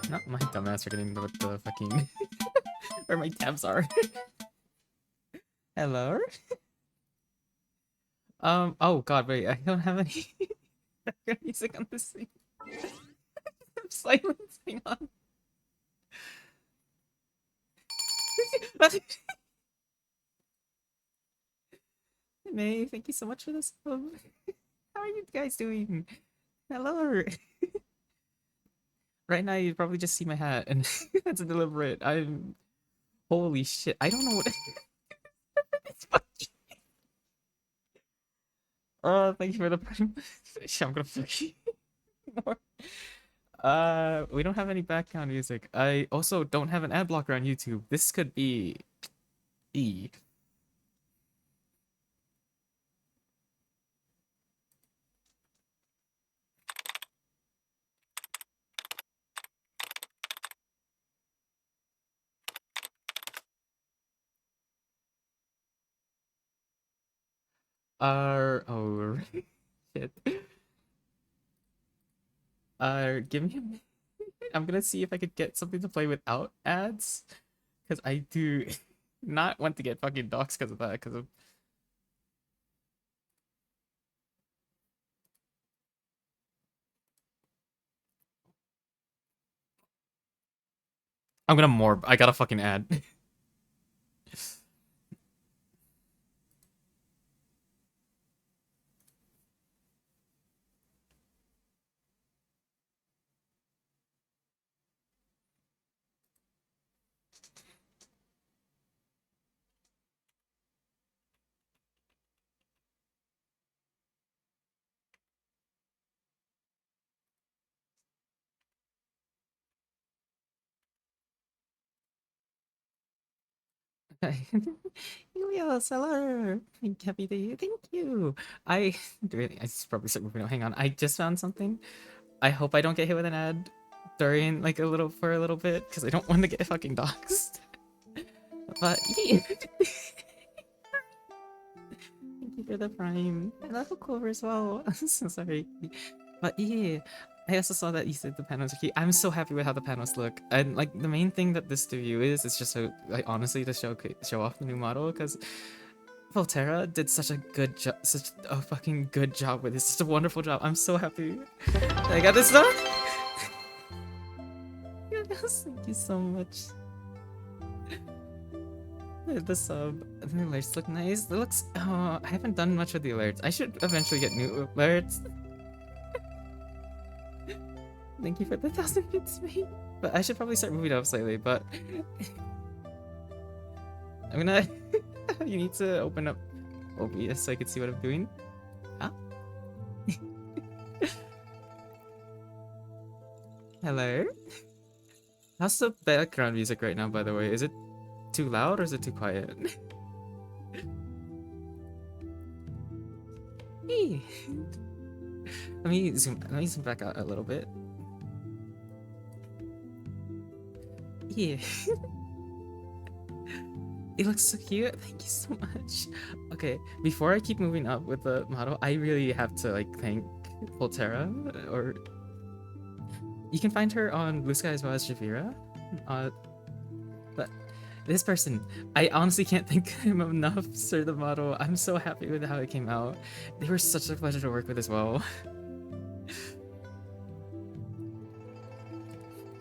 Not my dumbass forgetting what the fucking where my tabs are. Hello? Oh god, wait, I don't have any background music on this thing. I'm silencing on. May, thank you so much for this. How are you guys doing? Hello. Right now, you probably just see my hat, and that's deliberate. I'm holy shit. I don't know what. It's fucking- Oh, thank you for the. I'm gonna fuck you more. We don't have any background music. I also don't have an ad blocker on YouTube. This could be E. Oh shit. Give me a minute. I'm gonna see if I could get something to play without ads, because I do not want to get fucking doxxed because of that. Because of I'm gonna morb. I got a fucking ad. Helios, hello. Happy day. Thank you. I really, I should probably start moving on. Hang on. I just found something. I hope I don't get hit with an ad during like for a little bit because I don't want to get fucking doxxed. But yeah. Thank you for the prime. I love Clover as well. I'm so sorry. But yeah, I also saw that you said the panels are cute. I'm so happy with how the panels look. And like the main thing that this review is just so like honestly to show off the new model because Volterra did such a good job, such a fucking good job with this. Such a wonderful job. I'm so happy that I got this done. Yes, thank you so much. The sub, the alerts look nice. It looks. Oh, I haven't done much with the alerts. I should eventually get new alerts. Thank you for the 1,000 bits, mate. But I should probably start moving up slightly. But I'm gonna. You need to open up OBS so I can see what I'm doing. Huh? Hello. How's the background music right now? By the way, is it too loud or is it too quiet? Hey. Let me zoom back out a little bit. Yeah. It looks so cute. Thank you so much. Okay, before I keep moving up with the model, I really have to like thank Volterra, or you can find her on Blue Sky as well as Shavira. But this person, I honestly can't thank him enough, Sir the model. I'm so happy with how it came out. They were such a pleasure to work with as well.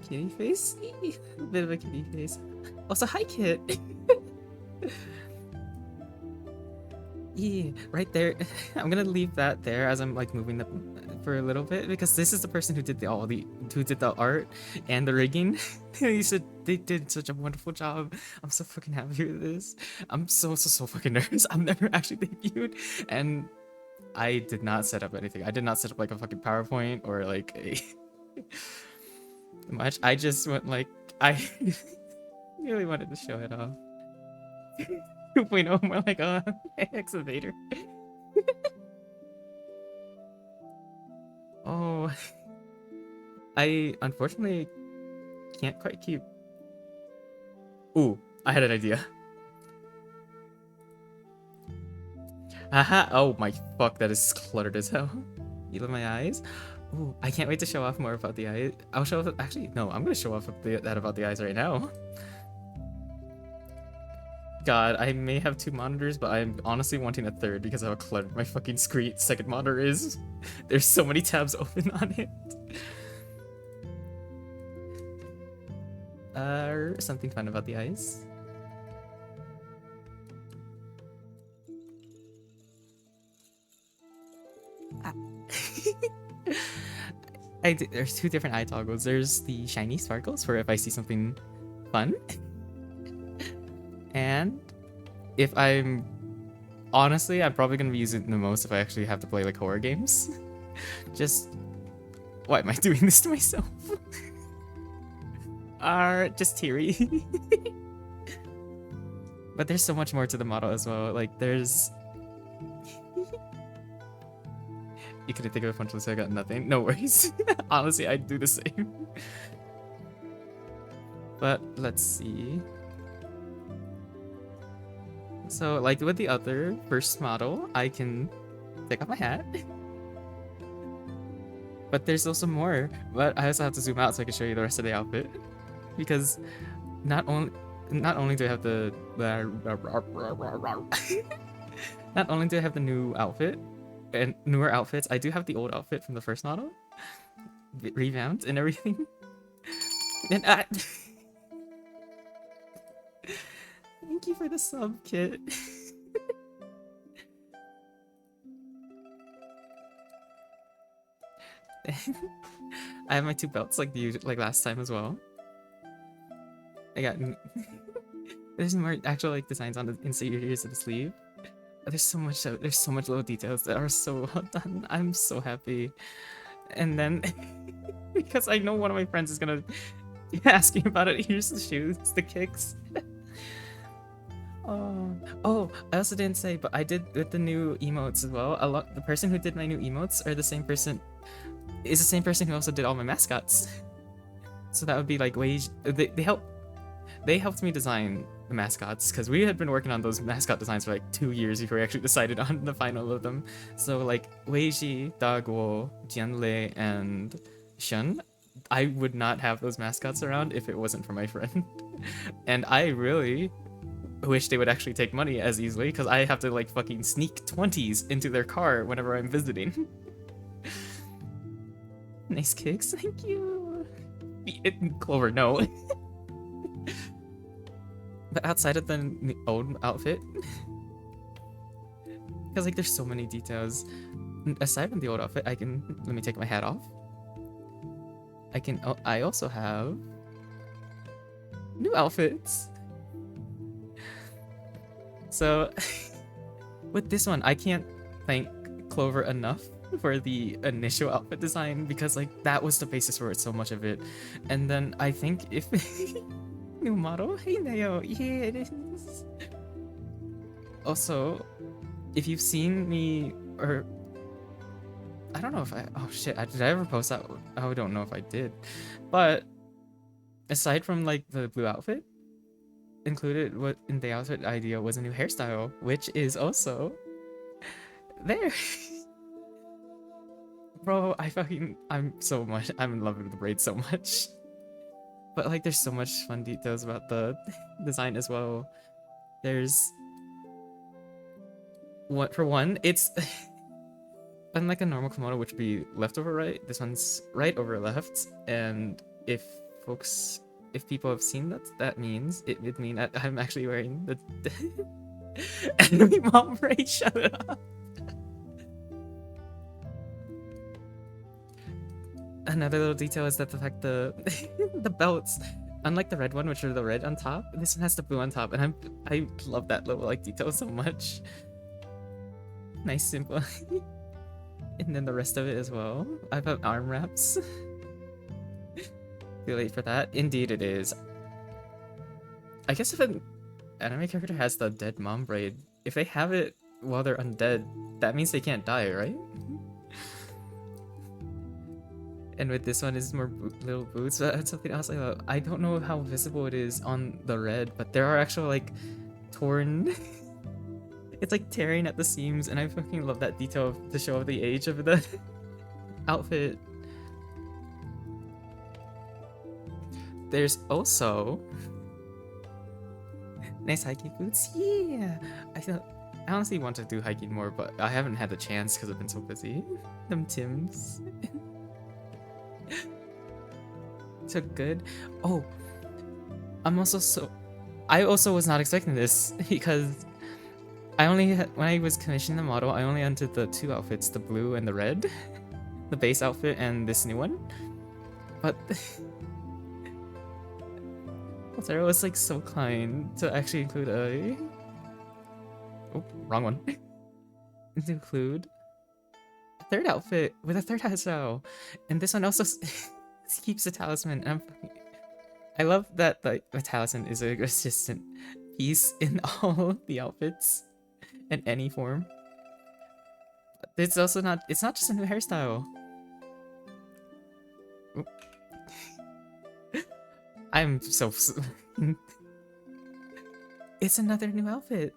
Kitty face? A bit of a kitty face. Also, hi, Kit. Yeah, right there. I'm gonna leave that there as I'm like moving for a little bit because this is the person who did who did the art and the rigging. They did such a wonderful job. I'm so fucking happy with this. I'm so fucking nervous. I've never actually debuted, and I did not set up anything. I did not set up like a fucking PowerPoint or like a much. I just went like I really wanted to show it off. 2.0 more like a excavator. Oh, I unfortunately can't quite keep. Ooh, I had an idea. Haha, oh my fuck, that is cluttered as hell. You love my eyes? Ooh, I can't wait to show off more about the eyes. I'll show off. Actually, no, I'm gonna show off that about the eyes right now. God, I may have 2 monitors, but I'm honestly wanting a third because of how cluttered my fucking screen second monitor is. There's so many tabs open on it. Something fun about the eyes. There's 2 different eye toggles. There's the shiny sparkles for if I see something fun. And if I'm honestly, I'm probably gonna be using it the most if I actually have to play like horror games. Just why am I doing this to myself? Just teary. But there's so much more to the model as well. Like there's you couldn't think of a punch list, so I got nothing. No worries. Honestly, I'd do the same. But let's see. So, like with the other first model, I can take off my hat. But there's also more. But I also have to zoom out so I can show you the rest of the outfit. Because not only do I have the not only do I have the new outfit and newer outfits, I do have the old outfit from the first model, revamped and everything. And thank you for the sub, Kit. I have my 2 belts like last time as well. I got there's more actual like designs on the interiors of the sleeve. There's so much little details that are so well done. I'm so happy. And then because I know one of my friends is gonna be asking about it, here's the shoes, the kicks. Oh, I also didn't say, but I did with the new emotes as well. The person who did my new emotes are the same person who also did all my mascots. So that would be like Wage. They helped me design the mascots because we had been working on those mascot designs for like 2 years before we actually decided on the final of them. So like Weiji, Daguo, Jianlei, and Shun, I would not have those mascots around if it wasn't for my friend. And I really wish they would actually take money as easily because I have to like fucking sneak 20s into their car whenever I'm visiting. Nice kicks, thank you. Clover, no. But outside of the old outfit, because like there's so many details. Aside from the old outfit, let me take my hat off. I also have new outfits. So with this one, I can't thank Clover enough for the initial outfit design because like that was the basis for it, so much of it. And then I think if new model, hey Neo, yeah it is. Also, if you've seen me, or I don't know if oh shit, did I ever post that? I don't know if I did, but aside from like the blue outfit, included what in the outfit idea was a new hairstyle, which is also there. Bro, I'm in love with the braid so much. But like there's so much fun details about the design as well. There's for one, it's unlike a normal kimono, which would be left over right, this one's right over left. And if people have seen that means it would mean that I'm actually wearing the enemy mom braid. Shut up. Another little detail is that the fact the belts, unlike the red one, which are the red on top, this one has the blue on top, and I love that little like detail so much. Nice, simple. And then the rest of it as well. I've got arm wraps. Too late for that. Indeed, it is. I guess if an anime character has the dead mom braid, if they have it while they're undead, that means they can't die, right? And with this one, is more little boots. That's something else I love. I don't know how visible it is on the red, but there are actual like torn. It's like tearing at the seams, and I fucking love that detail to show the age of the outfit. there's also nice hiking boots. Yeah, I honestly want to do hiking more, but I haven't had the chance because I've been so busy. Them Tims. So good. Oh, I'm also so. I also was not expecting this because I only when I was commissioning the model, I only entered the two outfits, the blue and the red, the base outfit and this new one. But Sarah was like so kind to actually include a. Oh, wrong one. To include a third outfit with a third hairstyle, and this one also keeps the talisman. And I love that the talisman is a consistent piece in all the outfits in any form. It's also not. It's not just a new hairstyle. Oop. I'm so. It's another new outfit.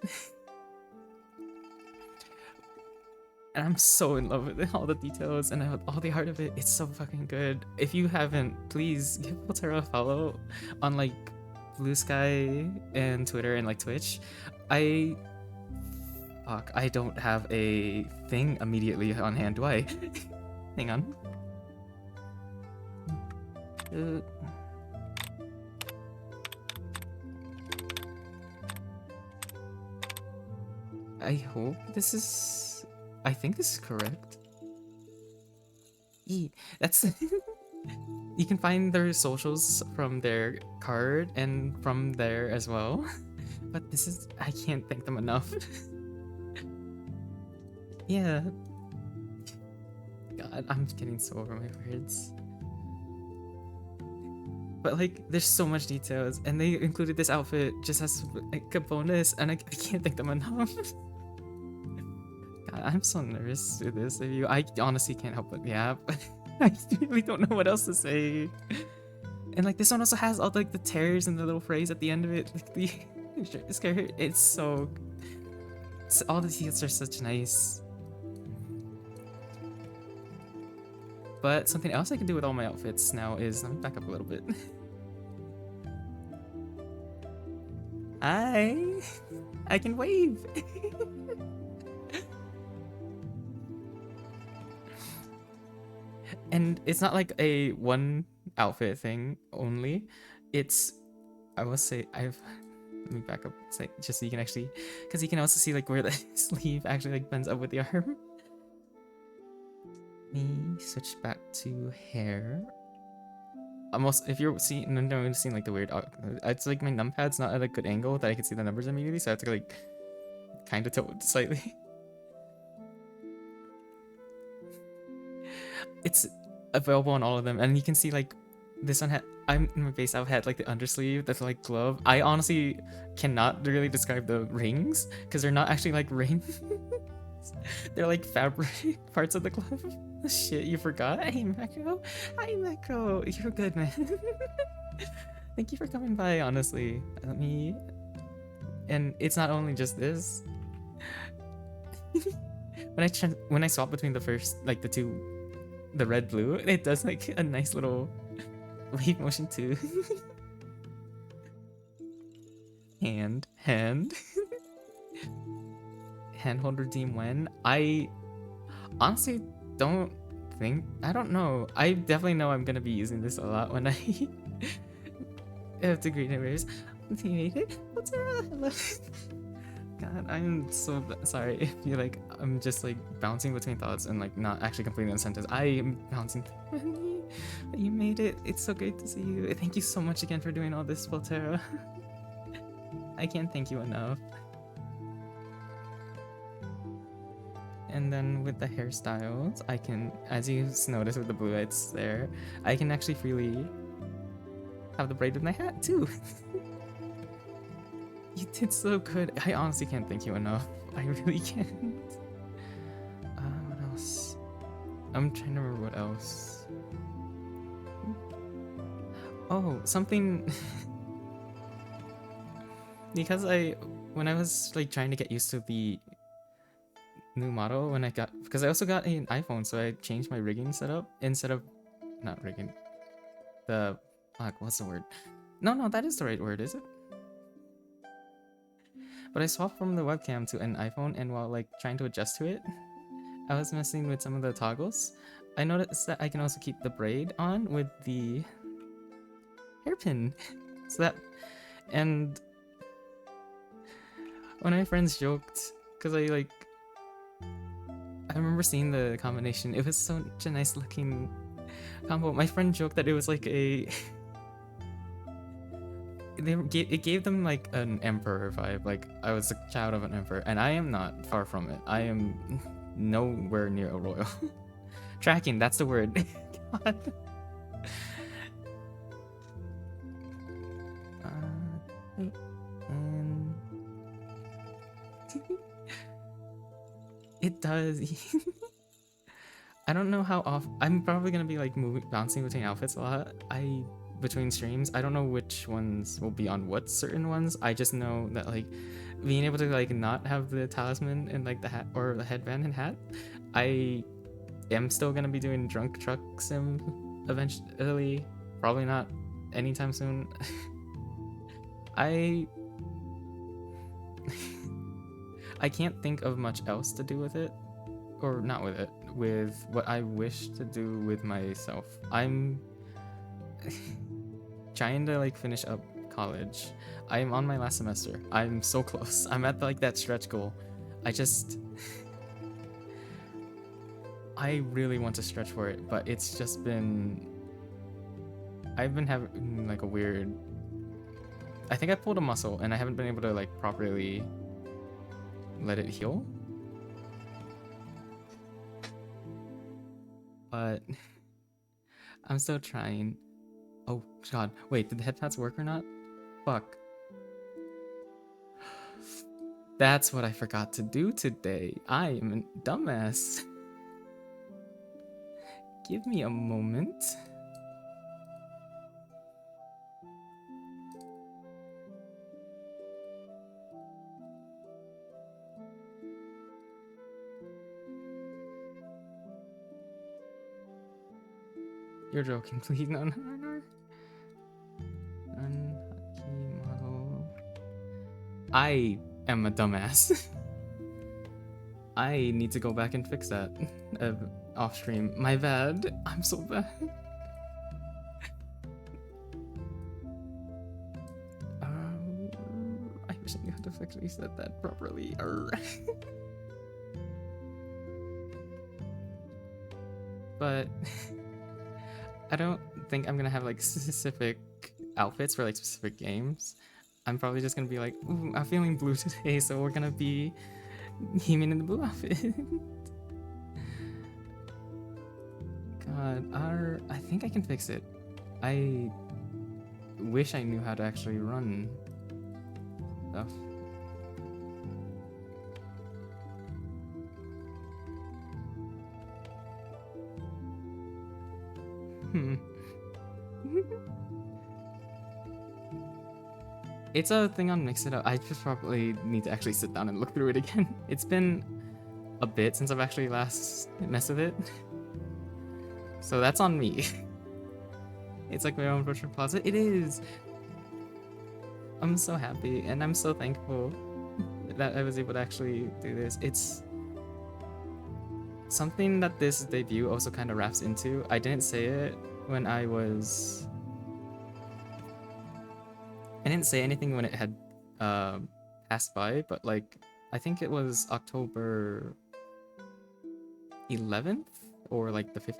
And I'm so in love with all the details and all the art of it. It's so fucking good. If you haven't, please give Potero a follow on like Blue Sky and Twitter and like Twitch. Fuck, I don't have a thing immediately on hand, do I? Hang on. I hope this is... I think this is correct. That's... You can find their socials from their card and from there as well. But this is... I can't thank them enough. Yeah. God, I'm getting so over my words. But like, there's so much details, and they included this outfit just as like a bonus, and I can't thank them enough. God, I'm so nervous with this review. I honestly can't help but yap. I really don't know what else to say. And like, this one also has all like the tears and the little phrase at the end of it. Like the skirt, it's so... all the details are such nice. But something else I can do with all my outfits now is, let me back up a little bit. Hi! I can wave! And it's not like a one outfit thing only. It's, I will say, let me back up, just so you can actually, because you can also see like where the sleeve actually like bends up with the arm. Let me switch back to hair. Almost, if you're seeing, no, seeing like the weird, it's like my numpad's not at a good angle that I can see the numbers immediately, so I have to like kind of tilt slightly. It's available on all of them, and you can see like this one had, I'm in my base outfit had like the undersleeve that's like glove. I honestly cannot really describe the rings because they're not actually like rings. They're like fabric parts of the glove. Shit, you forgot? Hey Macro. Hi Macro. You're good, man. Thank you for coming by, honestly. Let me... And it's not only just this. When I swap between the first, like the two, the red blue, it does like a nice little wave motion too. hand hold redeem when. I honestly don't I don't know. I definitely know I'm gonna be using this a lot when I have to greet neighbors. You made it? What's up? God, I'm so sorry if you like, I'm just like bouncing between thoughts and like not actually completing the sentence. I am bouncing. You made it. It's so great to see you. Thank you so much again for doing all this, Volterra. I can't thank you enough. And then with the hairstyles, I can, as you notice with the blue lights there, I can actually freely have the braid with my hat too. You did so good. I honestly can't thank you enough. I really can't. What else? I'm trying to remember what else. Oh, something... Because when I was like trying to get used to the new model when I got, because I also got an iPhone, so I changed my rigging setup instead of, not rigging, the, what's the word? No, that is the right word, is it? But I swapped from the webcam to an iPhone, and while like trying to adjust to it, I was messing with some of the toggles. I noticed that I can also keep the braid on with the hairpin. So that, and when my friends joked, because I remember seeing the combination. It was such a nice looking combo. My friend joked that it was like a it gave them like an emperor vibe. Like I was a child of an emperor, and I am not far from it. I am nowhere near a royal. Tracking, that's the word. God. And it does. I don't know how off. I'm probably gonna be like bouncing between outfits a lot. Between streams. I don't know which ones will be on what certain ones. I just know that like being able to like not have the talisman and like the hat or the headband and hat. I am still gonna be doing drunk truck sim eventually. Probably not anytime soon. I can't think of much else to do with it, or not with it, with what I wish to do with myself. I'm trying to like finish up college. I'm on my last semester. I'm so close. I'm at like that stretch goal. I really want to stretch for it, but it's just been I've been having like a weird I think I pulled a muscle and I haven't been able to like properly let it heal. But I'm still trying. Oh god, wait, did the head pads work or not? Fuck. That's what I forgot to do today. I am a dumbass. Give me a moment. You're joking, please. No. Unhockey model. I am a dumbass. I need to go back and fix that off stream. My bad. I'm so bad. I wish I knew how to actually set that properly. But I don't think I'm gonna have like specific outfits for like specific games. I'm probably just gonna be like, ooh, I'm feeling blue today, so we're gonna be Heeman in the blue outfit. God, I think I can fix it. I wish I knew how to actually run stuff. It's a thing on Mix It Up. I just probably need to actually sit down and look through it again. It's been a bit since I've actually last messed with it. So that's on me. It's like my own virtual closet. It is. I'm so happy and I'm so thankful that I was able to actually do this. It's something that this debut also kind of wraps into. I didn't say it when I didn't say anything when it had passed by, but like I think it was October 11th or like the 5th,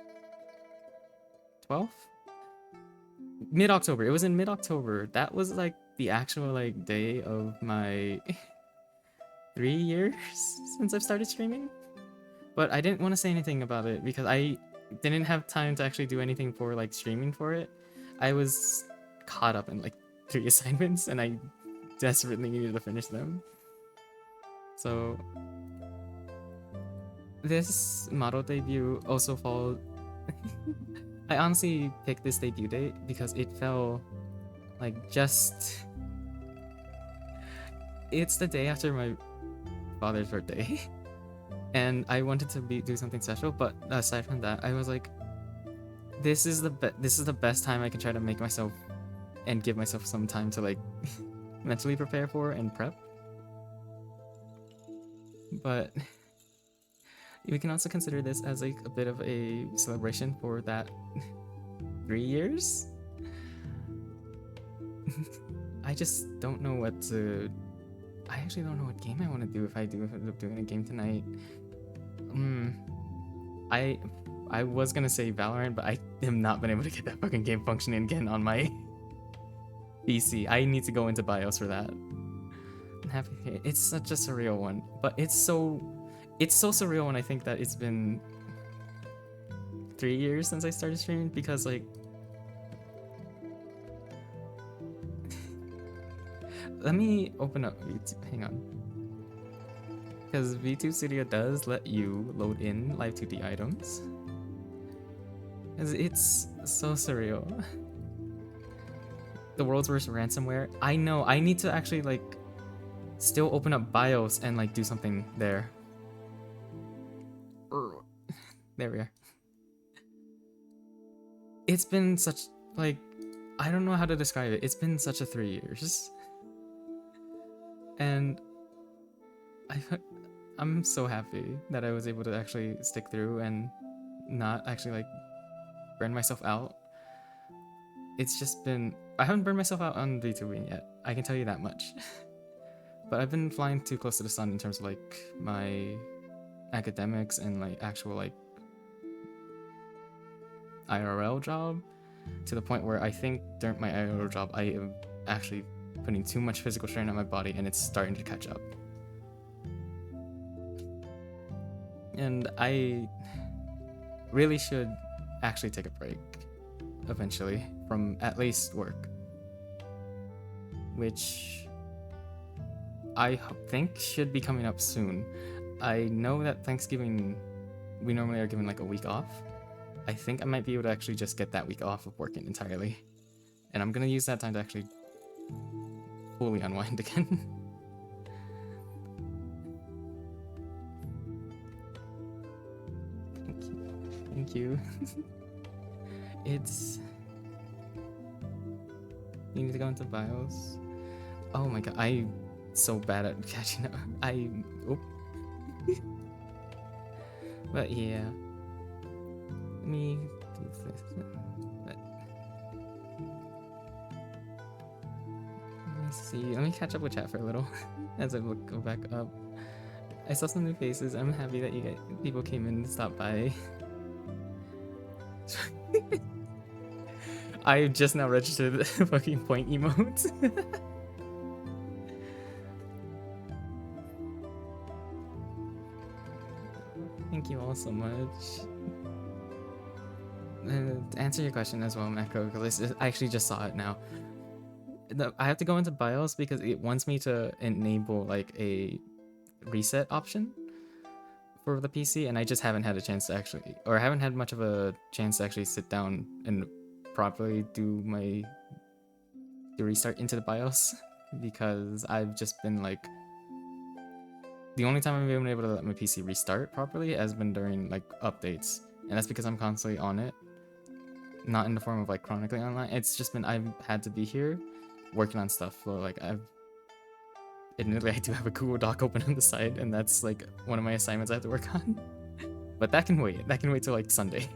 12th, mid-October. It was in mid-October. That was like the actual like day of my 3 years since I've started streaming. But I didn't want to say anything about it because I didn't have time to actually do anything for like streaming for it. I was caught up in like 3 assignments and I desperately needed to finish them. So this model debut also falls. I honestly picked this debut date because it fell like just. It's the day after my father's birthday, and I wanted to do something special. But aside from that, I was like, this is the best time I can try to make myself and give myself some time to like mentally prepare for and prep. But we can also consider this as like a bit of a celebration for that 3 years. I just don't know what to. I actually don't know what game I want to do if I do end up doing a game tonight. I was gonna say Valorant, but I have not been able to get that fucking game functioning again on my PC. I need to go into BIOS for that. It's such a surreal one, but it's so surreal when I think that it's been 3 years since I started streaming, because like let me open up VTube. Hang on. Because VTube Studio does let you load in Live 2D items. It's so surreal. The world's worst ransomware. I know, I need to actually like still open up BIOS and like do something there. There we are. It's been such like, I don't know how to describe it. It's been such a 3 years. And I'm so happy that I was able to actually stick through and not actually like burn myself out. It's just been, I haven't burned myself out on VTubing yet, I can tell you that much. But I've been flying too close to the sun in terms of like my academics and like actual like IRL job, to the point where I think during my IRL job I am actually putting too much physical strain on my body and it's starting to catch up. And I really should actually take a break eventually from at least work, which I think should be coming up soon. I know that Thanksgiving we normally are given like a week off. I think I might be able to actually just get that week off of working entirely, and I'm gonna use that time to actually fully unwind again. Thank you. It's... You need to go into BIOS. Oh my god, I'm so bad at catching up. Oh. But yeah. Let me do this. Let me see. Let me catch up with chat for a little as I go back up. I saw some new faces. I'm happy that people came in and stopped by. I just now registered the fucking point emote. Thank you all so much. To answer your question as well, Macro, I actually just saw it now. I have to go into BIOS because it wants me to enable like a reset option for the PC, and I just haven't had a chance to actually, or I haven't had much of a chance to actually sit down and properly do the restart into the BIOS, because I've just been like, the only time I've been able to let my PC restart properly has been during like updates, and that's because I'm constantly on it, not in the form of like chronically online. It's just been, I've had to be here working on stuff. So like admittedly I do have a Google Doc open on the side, and that's like one of my assignments I have to work on. But that can wait. That can wait till like Sunday.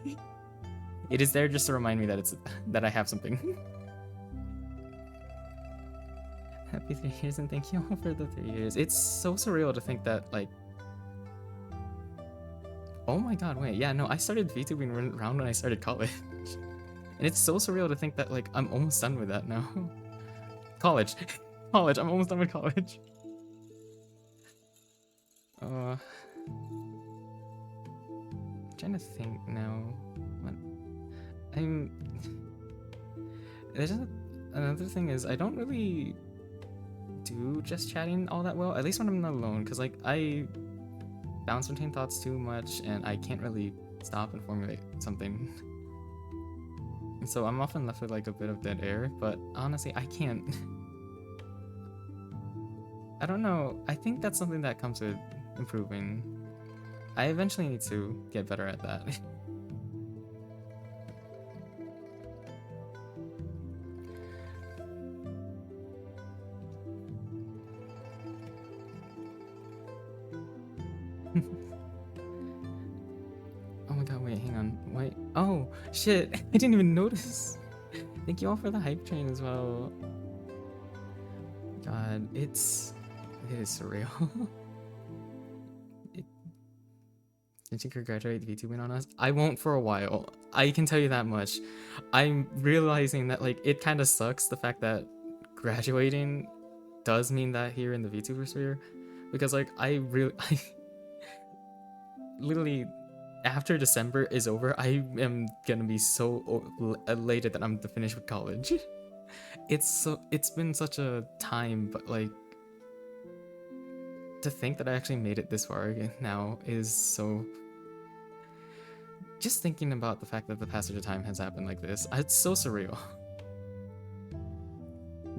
It is there just to remind me that I have something. Happy 3 years, and thank you all for the 3 years. It's so surreal to think that like, oh my god, wait, yeah, no, I started VTubing around when I started college. And it's so surreal to think that like I'm almost done with that now. College. College, I'm almost done with college. I'm trying to think now. What? Another thing is I don't really do just chatting all that well, at least when I'm not alone, because like I bounce between thoughts too much and I can't really stop and formulate something. So I'm often left with like a bit of dead air, but honestly I can't. I don't know, I think that's something that comes with improving. I eventually need to get better at that. Oh my god, wait, hang on. Wait. Oh, shit. I didn't even notice. Thank you all for the hype train as well. God, it is surreal. Did you graduate VTubing on us? I won't for a while. I can tell you that much. I'm realizing that like it kind of sucks the fact that graduating does mean that here in the VTuber sphere, because like I literally after December is over, I am gonna be so elated that I'm finished with college. It's been such a time, but like to think that I actually made it this far now is so. Just thinking about the fact that the passage of time has happened like this, it's so surreal.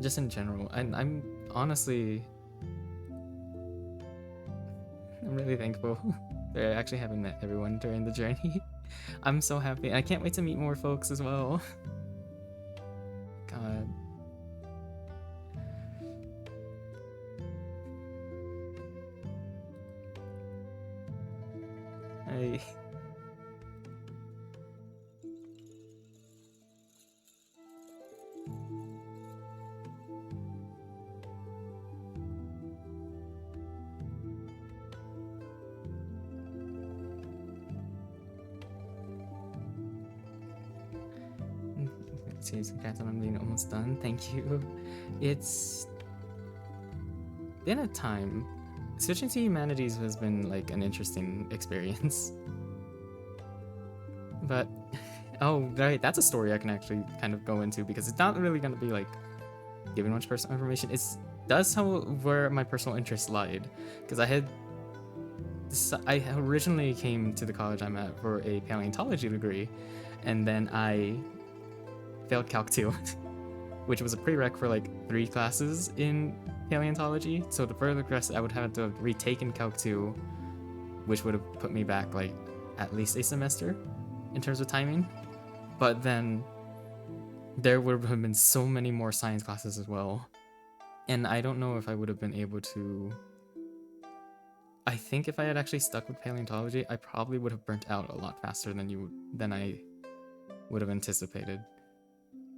Just in general, and I'm honestly, I'm really thankful that I actually haven't met everyone during the journey. I'm so happy. I can't wait to meet more folks as well. God. I. Seriously, congrats on being almost done. Thank you. It's been a time. Switching to humanities has been like an interesting experience. But oh right, that's a story I can actually kind of go into because it's not really gonna be like giving much personal information. It's does how where my personal interest lied because I originally came to the college I'm at for a paleontology degree, and then I failed Calc 2, which was a prereq for like 3 classes in paleontology. So to further progress, I would have to have retaken Calc 2, which would have put me back like at least a semester in terms of timing. But then there would have been so many more science classes as well. And I don't know if I would have been able to. I think if I had actually stuck with paleontology, I probably would have burnt out a lot faster than I would have anticipated.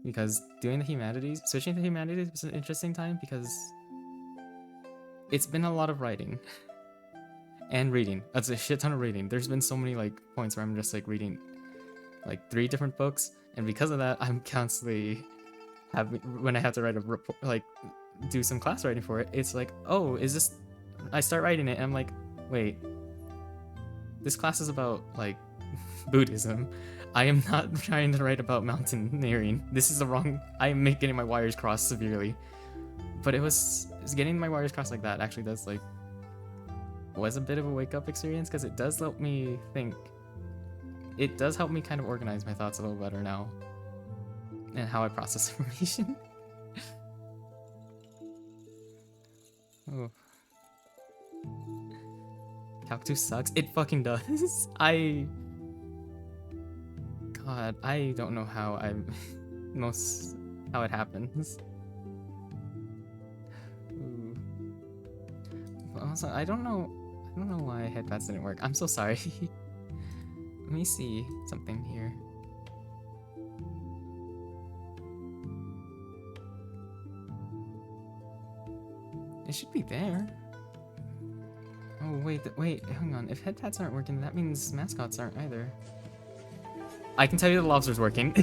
Because doing the humanities, switching to humanities was an interesting time because it's been a lot of writing and reading. That's a shit ton of reading. There's been so many like points where I'm just like reading like 3 different books, and because of that, I'm constantly having when I have to write a report, like do some class writing for it. It's like, oh, is this? I start writing it, and I'm like, wait, this class is about like Buddhism. I am not trying to write about mountaineering. This is the wrong. I am getting my wires crossed severely. But it's getting my wires crossed like that actually does like was a bit of a wake up experience because it does help me think. It does help me kind of organize my thoughts a little better now, and how I process information. Oh. Calc 2 sucks. It fucking does. God, I don't know how how it happens. Ooh. Also, I don't know why headpads didn't work. I'm so sorry. Let me see something here. It should be there. Oh wait, hang on. If headpads aren't working, that means mascots aren't either. I can tell you the lobster's working.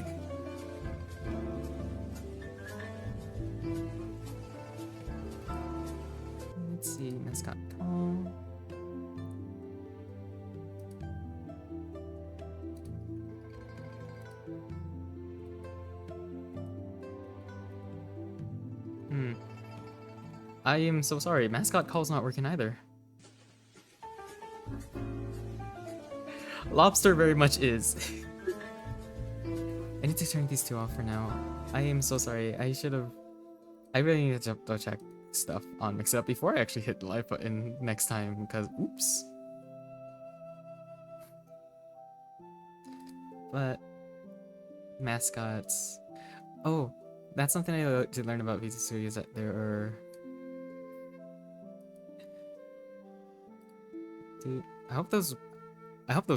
Let's see, mascot call. I am so sorry. Mascot call's not working either. Lobster very much is. I need to turn these 2 off for now. I am so sorry. I really need to double check stuff on Mix It Up before I actually hit the live button next time because oops. But mascots. Oh, that's something I did learn about VT Studios, that there are Dude, I hope those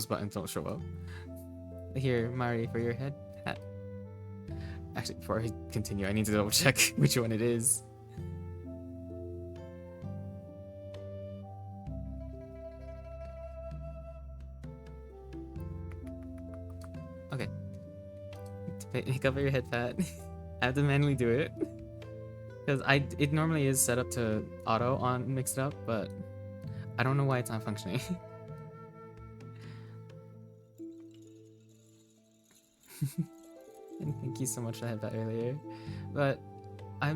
buttons don't show up. Here, Mari, for your head hat. Actually, before I continue, I need to double check which one it is. Okay. To cover your head fat. I have to manually do it. Because it normally is set up to auto on Mixed Up, but I don't know why it's not functioning. And thank you so much for that earlier. But I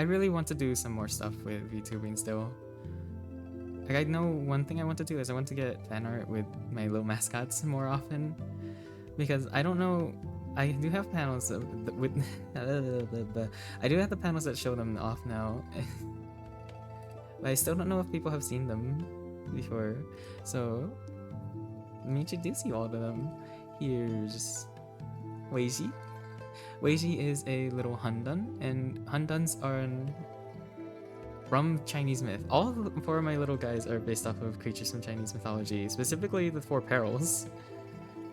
really want to do some more stuff with VTubing still. Like, I know one thing I want to do is I want to get fan art with my little mascots more often. Because I don't know, I do have panels with I do have the panels that show them off now. But I still don't know if people have seen them before. So let me introduce you all to them. Here's Weiji. Weiji is a little Hundun, and Hunduns are from Chinese myth. All four of my little guys are based off of creatures from Chinese mythology, specifically the four perils.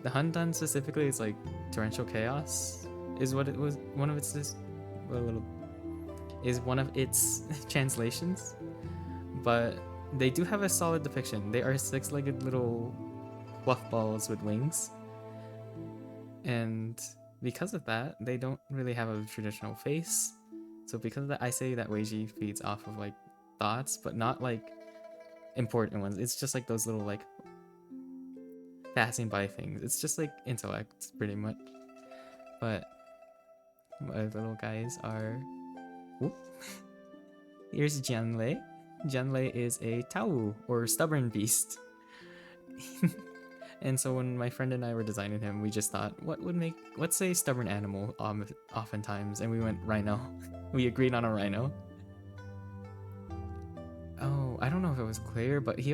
The Hundun specifically is like torrential chaos, is what it was. One of its one of its translations, but they do have a solid depiction. They are six-legged little fluff balls with wings. And because of that, they don't really have a traditional face. So because of that, I say that Weiji feeds off of like thoughts, but not like important ones. It's just like those little like passing by things. It's just like intellect, pretty much. But my little guys are... Whoop. Here's Jianlei. Jianlei is a Tao, or stubborn beast. And so when my friend and I were designing him, we just thought, what's a stubborn animal oftentimes? And we went rhino. We agreed on a rhino. Oh, I don't know if it was clear, but we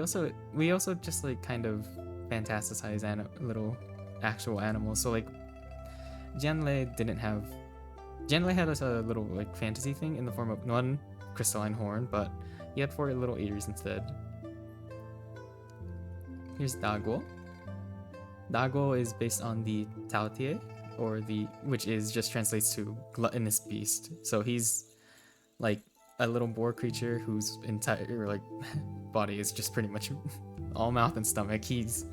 also just like kind of fantasticize little actual animals. So like Jianlei had a little like fantasy thing in the form of one crystalline horn, but he had 4 little ears instead. Here's Daguo. Daguo is based on the Taotie, which just translates to gluttonous beast. So he's like a little boar creature whose entire like body is just pretty much all mouth and stomach. He's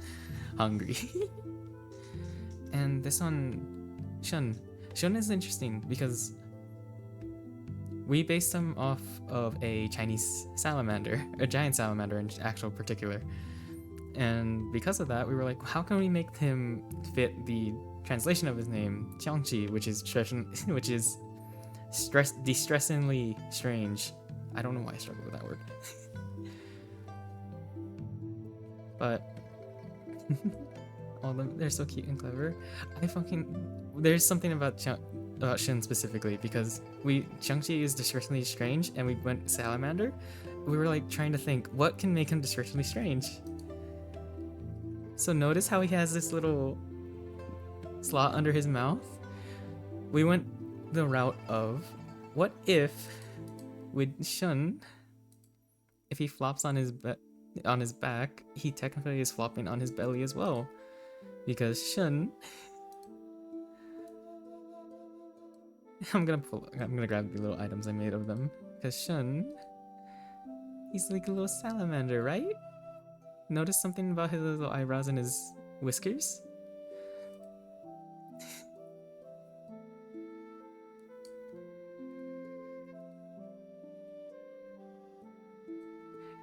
hungry. And this one, Shun. Shun is interesting because we based him off of a Chinese salamander, a giant salamander in actual particular. And because of that, we were like, how can we make him fit the translation of his name, Qiangqi, which is distressingly strange. I don't know why I struggle with that word. But all of them, they're so cute and clever. There's something about Shin specifically, because Qiangqi is distressingly strange, and we went salamander. We were like trying to think, what can make him distressingly strange? So notice how he has this little slot under his mouth? We went the route of, what if with Shun, if he flops on his back, he technically is flopping on his belly as well, because Shun. I'm gonna grab the little items I made of them, because Shun, he's like a little salamander, right? Notice something about his little eyebrows and his whiskers?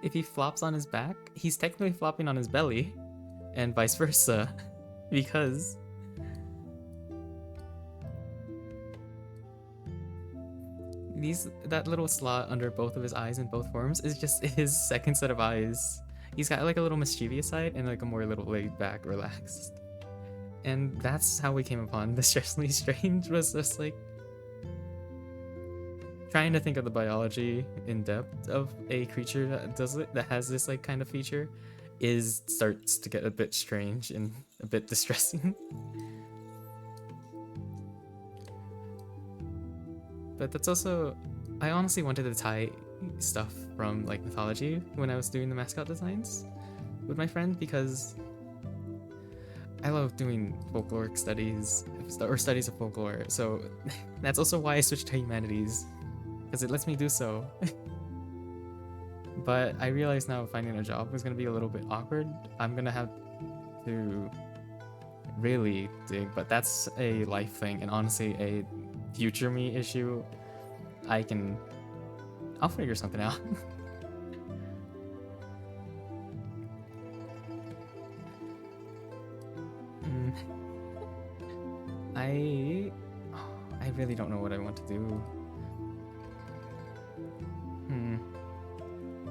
If he flops on his back, he's technically flopping on his belly, and vice versa, because that little slot under both of his eyes in both forms is just his second set of eyes. He's got like a little mischievous side and like a more little laid back, relaxed. And that's how we came upon Distressingly Strange, was just like trying to think of the biology in depth of a creature that has this like kind of feature starts to get a bit strange and a bit distressing. But that's also, I honestly wanted to tie stuff from like mythology when I was doing the mascot designs. with my friend because I love doing folkloric studies or studies of folklore. So that's also why I switched to humanities because it lets me do so. But I realize now finding a job is going to be a little bit awkward. I'm going to have to really dig, but that's a life thing and honestly a future me issue. I'll figure something out. I really don't know what I want to do.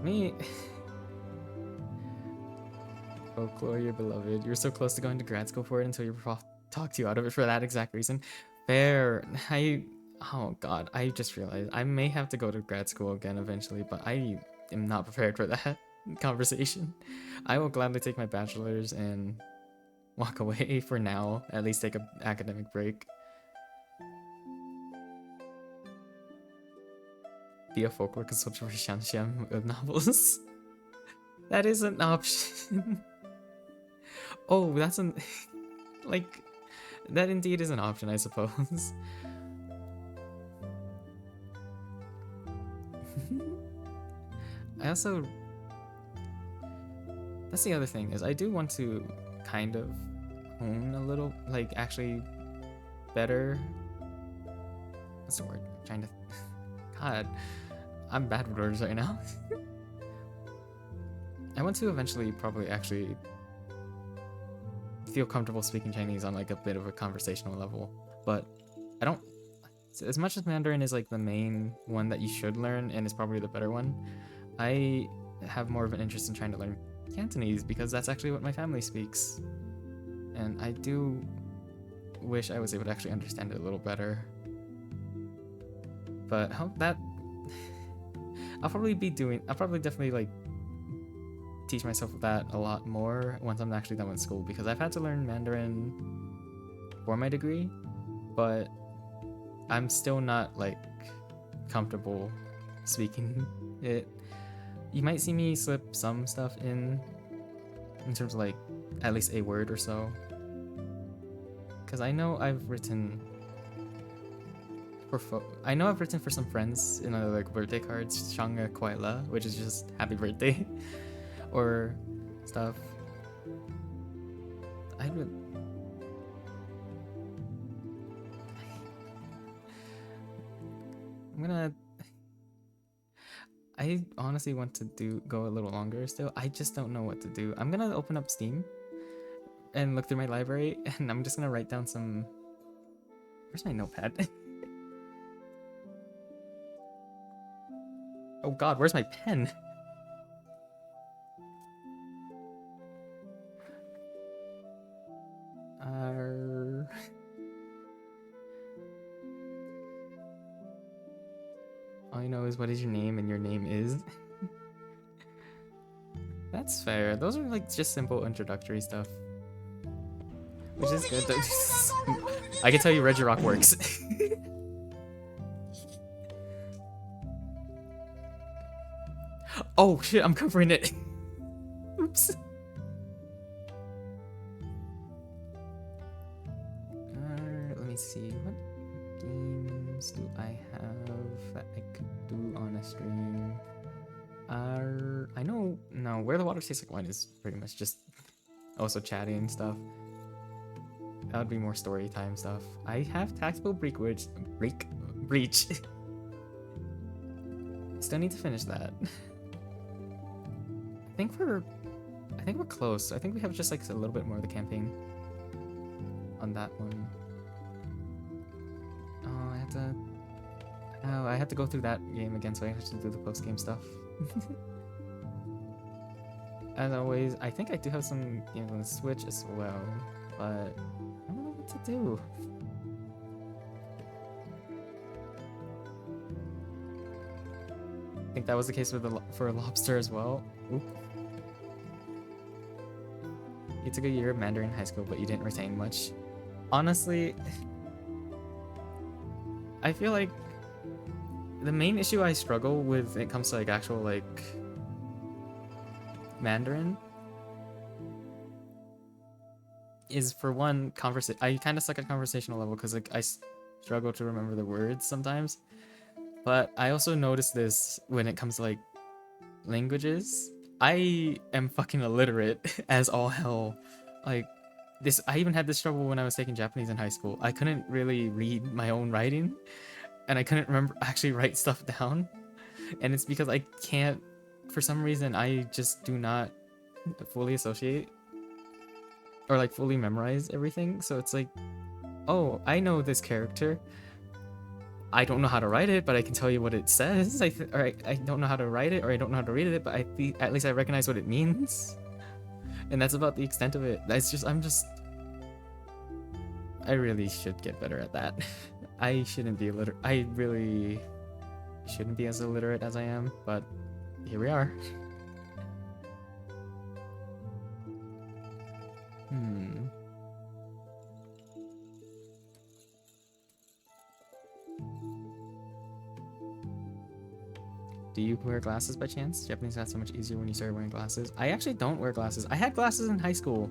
Me. Folklore, you're beloved. You're so close to going to grad school for it until your prof talked you out of it for that exact reason. Fair. Oh god, I just realized I may have to go to grad school again eventually, but I am not prepared for that conversation. I will gladly take my bachelor's and walk away for now, at least take an academic break. Be a folklore consultant for Shanxian novels. That is an option. Oh, that's an like that indeed is an option, I suppose. I also that's the other thing is I do want to kind of hone a little, like actually better. What's the word? I'm trying to. God, I'm bad with words right now. I want to eventually probably actually feel comfortable speaking Chinese on like a bit of a conversational level, but I don't. As much as Mandarin is like the main one that you should learn and is probably the better one, I have more of an interest in trying to learn Cantonese because that's actually what my family speaks. And I do wish I was able to actually understand it a little better. But hope that I'll probably definitely like teach myself that a lot more once I'm actually done with school because I've had to learn Mandarin for my degree, but I'm still not like comfortable speaking it. You might see me slip some stuff in terms of like at least a word or so, because I know I've written for some friends in other like birthday cards, Shanga Kuaila, which is just happy birthday, or stuff. I honestly want to go a little longer still. I just don't know what to do. I'm gonna open up Steam and look through my library and I'm just gonna write down some. Where's my notepad? Oh god, where's my pen? All I know is what is your name and your name is. That's fair. Those are like just simple introductory stuff. Which is good. I can tell you Regirock works. Oh shit, I'm covering it. Oops. Let me see. What games do I have that I could do on a stream? I know. No, Where the Water Tastes Like Wine is pretty much just also chatting and stuff. That would be more story time stuff. I have Tactical Breach. Still need to finish that. I think we're close. I think we have just like a little bit more of the campaign on that one. Oh, I have to go through that game again, so I have to do the post-game stuff. As always, I think I do have some games on the Switch as well, but I don't know what to do. I think that was the case for Lobster as well. Oop. You took a year of Mandarin in high school, but you didn't retain much. Honestly, I feel like the main issue I struggle with when it comes to like actual like Mandarin is for one conversation. I kind of suck at conversational level because like struggle to remember the words sometimes. But I also noticed this when it comes to like languages. I am fucking illiterate as all hell. Like this, I even had this trouble when I was taking Japanese in high school. I couldn't really read my own writing, and I couldn't remember actually write stuff down. And it's because I can't, for some reason, I just do not fully associate or like fully memorize everything. So it's like, oh, I know this character. I don't know how to write it, but I can tell you what it says. I don't know how to write it, or I don't know how to read it, but at least I recognize what it means. And that's about the extent of it. I really should get better at that. I shouldn't be illiterate. I really shouldn't be as illiterate as I am, but here we are. Do you wear glasses by chance? Japanese got so much easier when you started wearing glasses. I actually don't wear glasses. I had glasses in high school,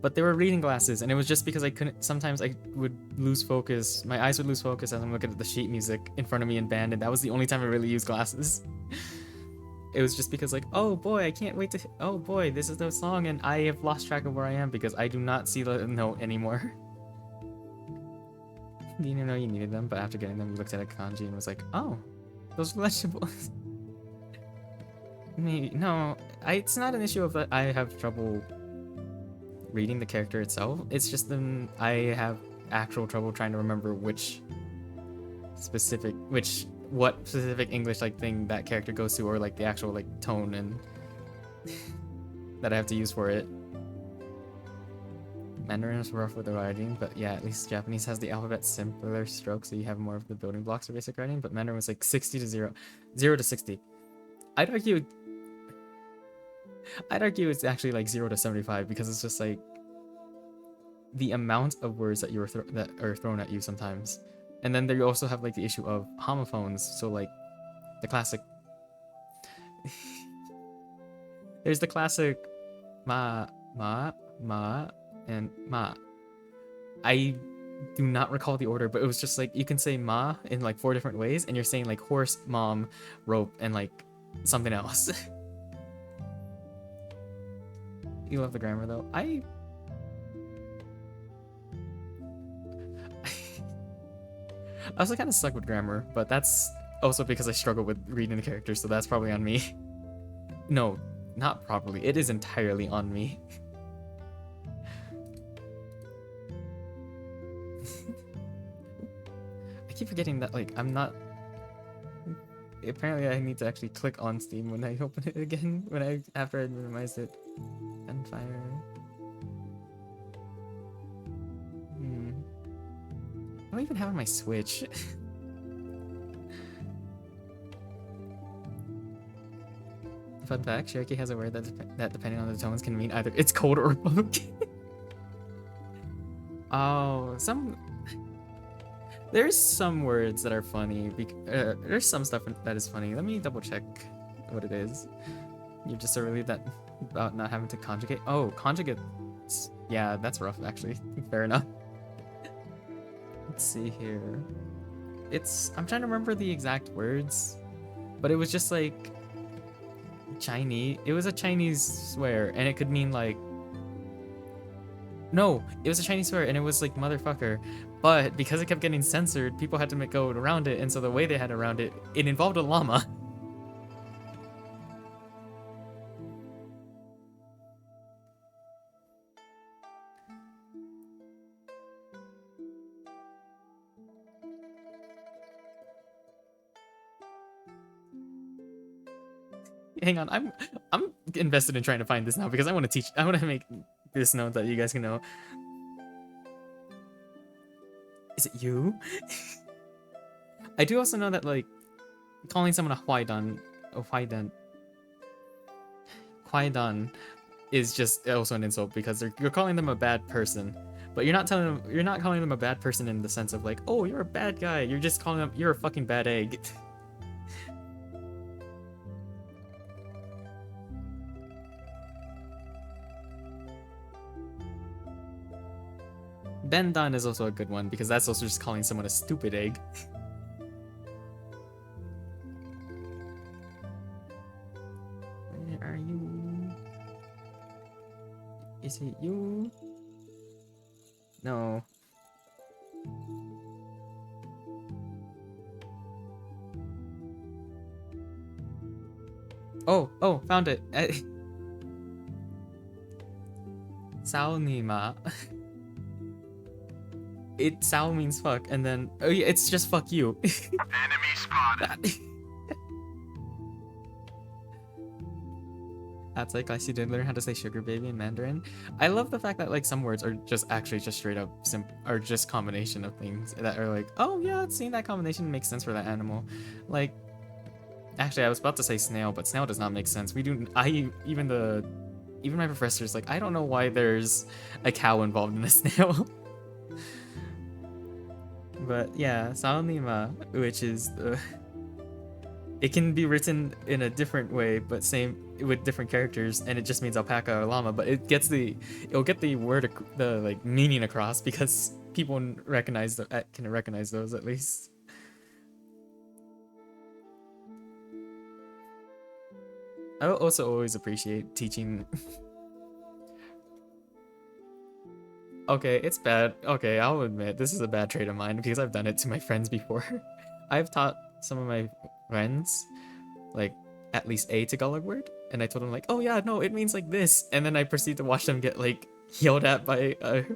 but they were reading glasses, and it was just because I couldn't. Sometimes I would lose focus. My eyes would lose focus as I'm looking at the sheet music in front of me in band, and that was the only time I really used glasses. It was just because like, oh boy, I can't wait to. Oh boy, this is the song, and I have lost track of where I am because I do not see the note anymore. You didn't know you needed them, but after getting them, you looked at a kanji and was like, oh. Those vegetables. Maybe no. It's not an issue of that I have trouble reading the character itself. It's just then I have actual trouble trying to remember what specific English like thing that character goes to, or like the actual like tone and that I have to use for it. Mandarin is rough with the writing, but yeah, at least Japanese has the alphabet simpler strokes, so you have more of the building blocks for basic writing, but Mandarin was like 60 to 0. 0 to 60. I'd argue it's actually like 0 to 75 because it's just like the amount of words that that are thrown at you sometimes. And then there you also have like the issue of homophones, so like the classic there's the classic ma, and ma. I do not recall the order, but it was just like you can say ma in like 4 different ways, and you're saying like horse, mom, rope, and like something else. You love the grammar though. I also kind of suck with grammar, but that's also because I struggle with reading the characters, so that's probably on me. No, not probably. It is entirely on me. I keep forgetting that, like, I'm not... Apparently I need to actually click on Steam when I open it again, after I minimized it. Gunfire. I don't even have my Switch. Fun fact, Cherokee has a word that depending on the tones can mean either it's cold or bunk. Oh, there's some words that are funny. There's some stuff that is funny. Let me double check what it is. You're just so relieved about not having to conjugate. Oh, conjugate. Yeah, that's rough actually. Fair enough. Let's see here. I'm trying to remember the exact words, but it was just like Chinese. It was a Chinese swear, and it could mean like. No, it was a Chinese swear, and it was like motherfucker. But because it kept getting censored, people had to go around it, and so the way they had around it, it involved a llama. Hang on, I'm invested in trying to find this now because I want to make this note that you guys can know. Is it you? I do also know that like calling someone a Huaidan is just also an insult because you're calling them a bad person. But you're not calling them a bad person in the sense of like, oh, you're a bad guy. You're just calling them you're a fucking bad egg. Bendan is also a good one because that's also just calling someone a stupid egg. Where are you? Is it you? No. Oh, found it. Saonima. Sao means fuck, and then oh yeah, it's just fuck you. Enemy spotted. That's like I did learn how to say sugar baby in Mandarin. I love the fact that like some words are just actually just straight up are just combination of things that are like, oh yeah, seeing that combination makes sense for that animal. Like, actually, I was about to say snail, but snail does not make sense. Even my professor's like, I don't know why there's a cow involved in a snail. But yeah, Saonima, which is it can be written in a different way, but same with different characters, and it just means alpaca or llama. But it'll get the word, the like meaning across because people can recognize those at least. I also always appreciate teaching. Okay, it's bad. Okay, I'll admit this is a bad trait of mine because I've done it to my friends before. I've taught some of my friends like at least a Tagalog word, and I told them like, oh yeah, no, it means like this, and then I proceed to watch them get like yelled at by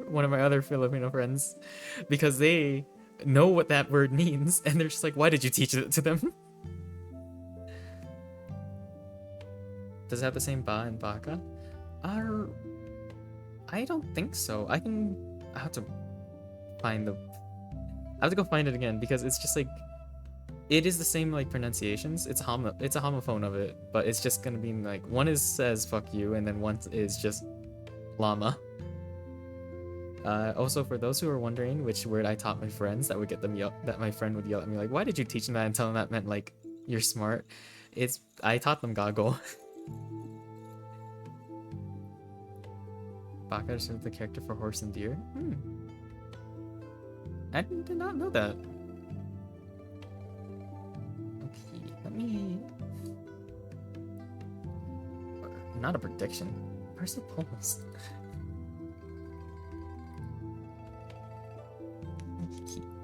one of my other Filipino friends because they know what that word means, and they're just like, why did you teach it to them? Does it have the same ba and baka? I don't think so. I have to find the. I have to go find it again because it's just like, it is the same like pronunciations. It's a homophone of it, but it's just gonna be like one says fuck you, and then one is just llama. Also, for those who are wondering which word I taught my friends that would get them that my friend would yell at me like, why did you teach them that and tell them that meant like you're smart? I taught them goggle. Baka is the character for horse and deer. I did not know that. Okay, let me. Not a prediction. Where's the polls?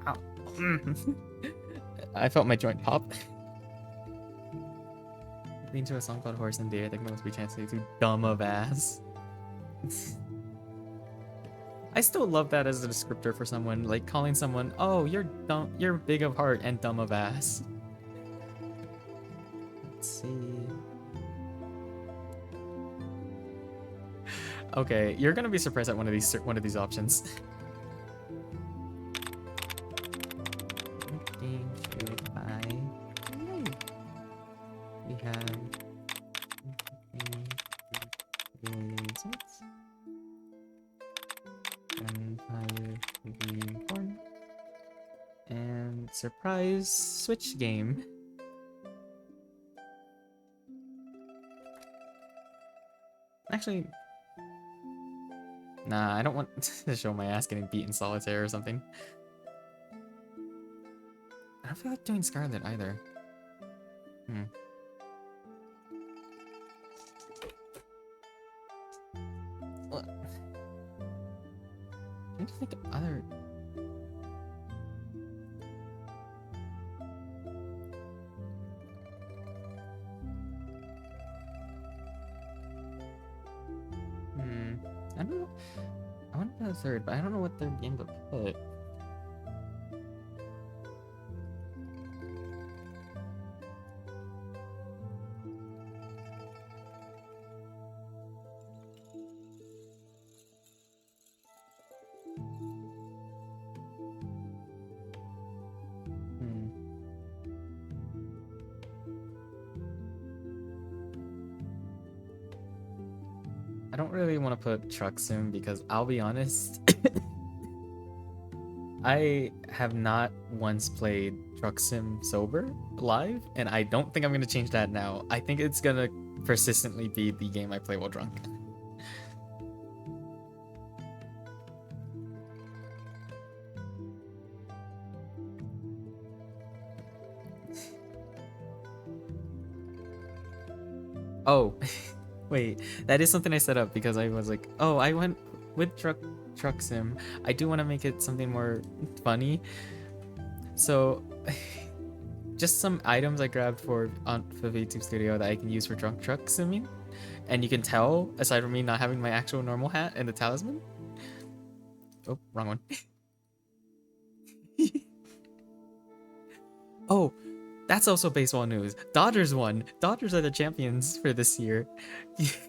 Ow. I felt my joint pop. Lean to a song called Horse and Deer. I think that must be translated to dumb of ass. I still love that as a descriptor for someone, like calling someone, oh, you're dumb, you're big of heart and dumb of ass. Let's see. Okay, you're gonna be surprised at one of these options. We have and surprise Switch game. Actually, nah, I don't want to show my ass getting beat in solitaire or something. I don't feel like doing Scarlet either. What? I need to think of other. I don't know. I want to put a third, but I don't know what third game to put. I don't really want to put Truck Sim because I'll be honest, I have not once played Truck Sim sober live, and I don't think I'm going to change that now. I think it's going to persistently be the game I play while drunk. Oh, wait, that is something I set up because I was like, oh, I went with Truck Sim. I do want to make it something more funny. So, just some items I grabbed for YouTube Studio that I can use for Drunk Truck Simming. And you can tell, aside from me not having my actual normal hat and the talisman. Oh, wrong one. Oh, that's also baseball news. Dodgers won. Dodgers are the champions for this year.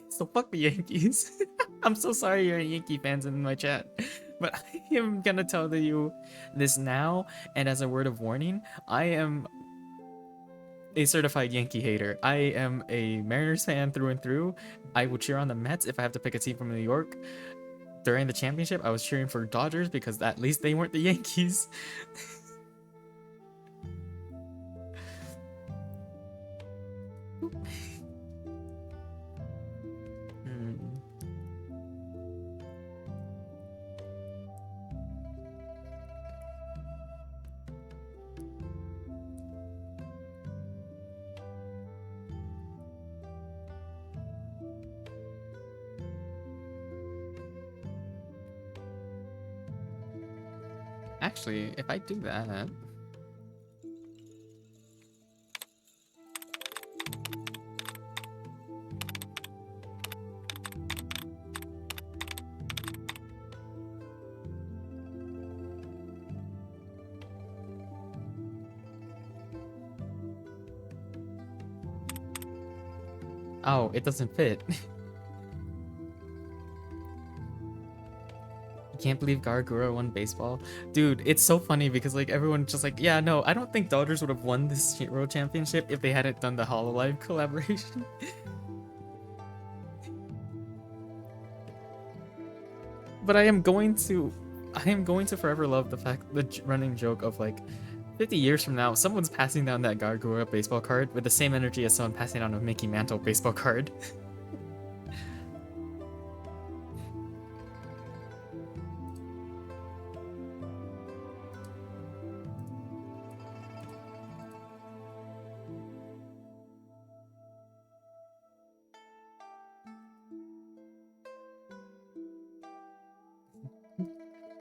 So fuck the Yankees. I'm so sorry you're a Yankee fans in my chat. But I am gonna tell you this now, and as a word of warning, I am a certified Yankee hater. I am a Mariners fan through and through. I will cheer on the Mets if I have to pick a team from New York. During the championship, I was cheering for Dodgers because at least they weren't the Yankees. Hmm. Actually, if I do that, oh, it doesn't fit. Can't believe Gargura won baseball. Dude, it's so funny because like everyone's just like, yeah, no, I don't think Dodgers would have won this World Championship if they hadn't done the Hololive collaboration. But I am going to forever love the running joke of like 50 years from now, someone's passing down that Gargura baseball card with the same energy as someone passing down a Mickey Mantle baseball card.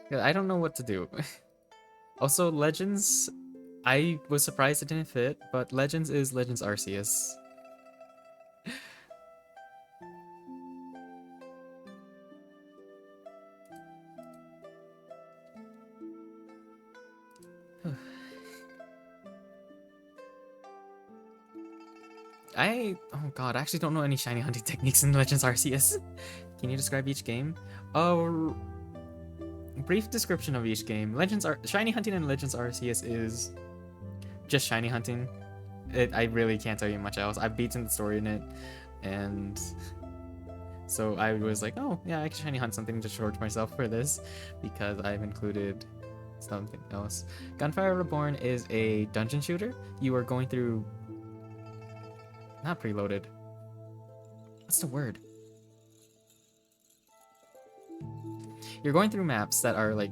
Yeah, I don't know what to do. Also, Legends, I was surprised it didn't fit, but Legends is Legends Arceus. Oh god, I actually don't know any shiny hunting techniques in Legends Arceus. Can you describe each game? Oh, brief description of each game. Shiny hunting in Legends Arceus is just shiny hunting. I really can't tell you much else. I've beaten the story in it, and so I was like, oh yeah, I can shiny hunt something to short myself for this because I've included something else. Gunfire Reborn is a dungeon shooter. You are going through, not preloaded. What's the word? You're going through maps that are like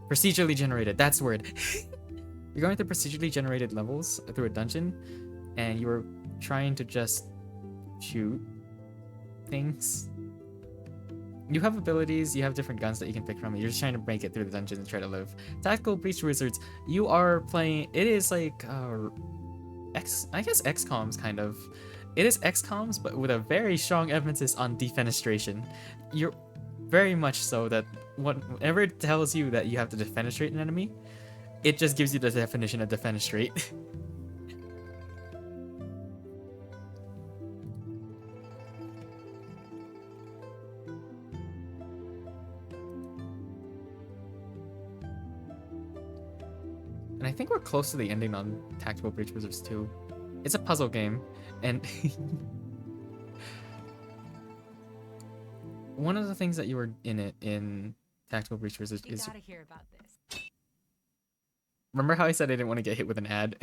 procedurally generated. That's the word. You're going through procedurally generated levels through a dungeon, and you're trying to just shoot things. You have abilities, you have different guns that you can pick from, you're just trying to make it through the dungeon and try to live. Tactical Breach Wizards, you are playing, it is like, I guess XCOMs kind of. It is XCOMs, but with a very strong emphasis on defenestration. You're very much so that whenever it tells you that you have to defenestrate an enemy, it just gives you the definition of defenestrate. And I think we're close to the ending on Tactical Breach Wizards 2. It's a puzzle game, and one of the things that you were in Tactical Breach Wizards is... You gotta hear about this. Remember how I said I didn't want to get hit with an ad?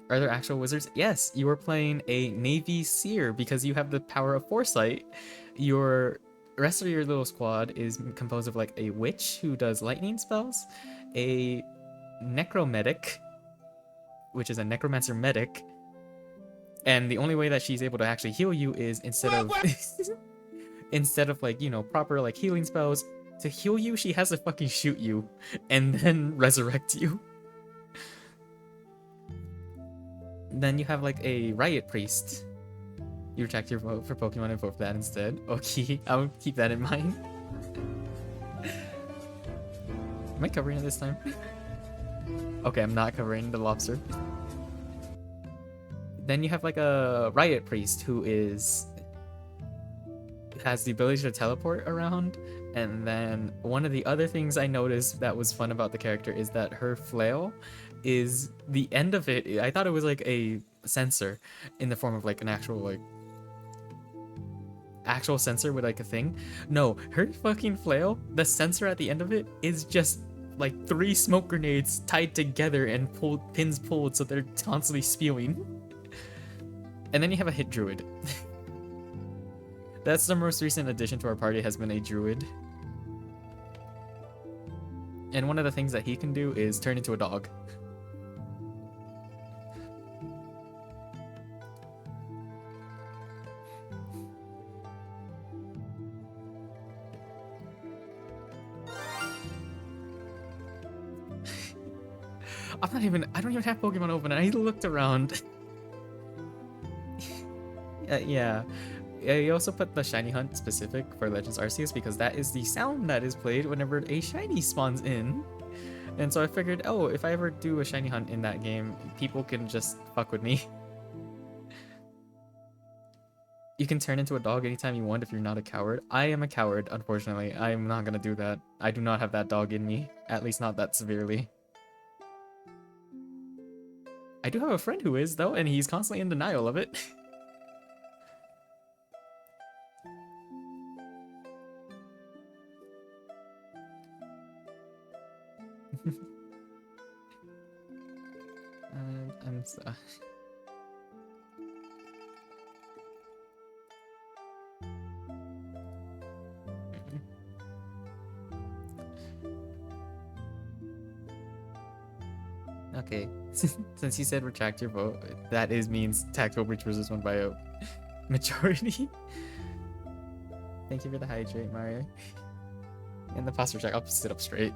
Are there actual wizards? Yes, you are playing a Navy Seer because you have the power of foresight. Your rest of your little squad is composed of like a witch who does lightning spells, a Necromedic, which is a necromancer medic. And the only way that she's able to actually heal you is instead of instead of like, you know, proper like healing spells, to heal you, she has to fucking shoot you and then resurrect you. Then you have like a riot priest. You retract your vote for Pokemon and vote for that instead. Okay, I'll keep that in mind. Am I covering it this time? Okay, I'm not covering the lobster. Then you have like a riot priest who has the ability to teleport around. And then one of the other things I noticed that was fun about the character is that her flail is the end of it. I thought it was like a sensor in the form of like an actual sensor with like a thing. No, her fucking flail, the sensor at the end of it is just like 3 smoke grenades tied together and pins pulled so they're constantly spewing. And then you have a hit druid. That's the most recent addition to our party, has been a druid. And one of the things that he can do is turn into a dog. I don't even have Pokemon open. I looked around. Yeah. You also put the shiny hunt specific for Legends Arceus because that is the sound that is played whenever a shiny spawns in. And so I figured, oh, if I ever do a shiny hunt in that game, people can just fuck with me. You can turn into a dog anytime you want if you're not a coward. I am a coward, unfortunately. I'm not gonna do that. I do not have that dog in me, at least not that severely. I do have a friend who is, though, and he's constantly in denial of it. I'm so... Okay, since you said retract your vote, that means Tactical Breach was won by a majority. Thank you for the hydrate, Mario. And the posture check, I'll sit up straight.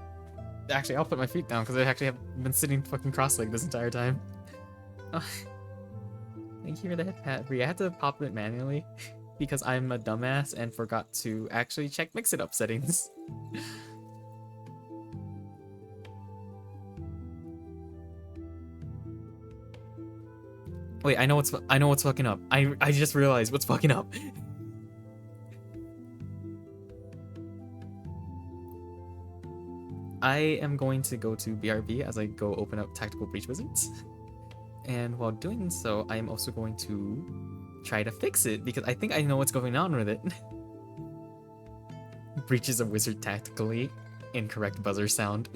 Actually, I'll put my feet down because I actually have been sitting fucking cross-legged this entire time. Oh. Thank you for the head pat. I had to pop it manually because I'm a dumbass and forgot to actually check mix-it-up settings. Wait, I know what's fucking up. I just realized what's fucking up. I am going to go to BRB as I go open up Tactical Breach Wizards. And while doing so, I am also going to try to fix it because I think I know what's going on with it. Breaches a wizard tactically. Incorrect buzzer sound.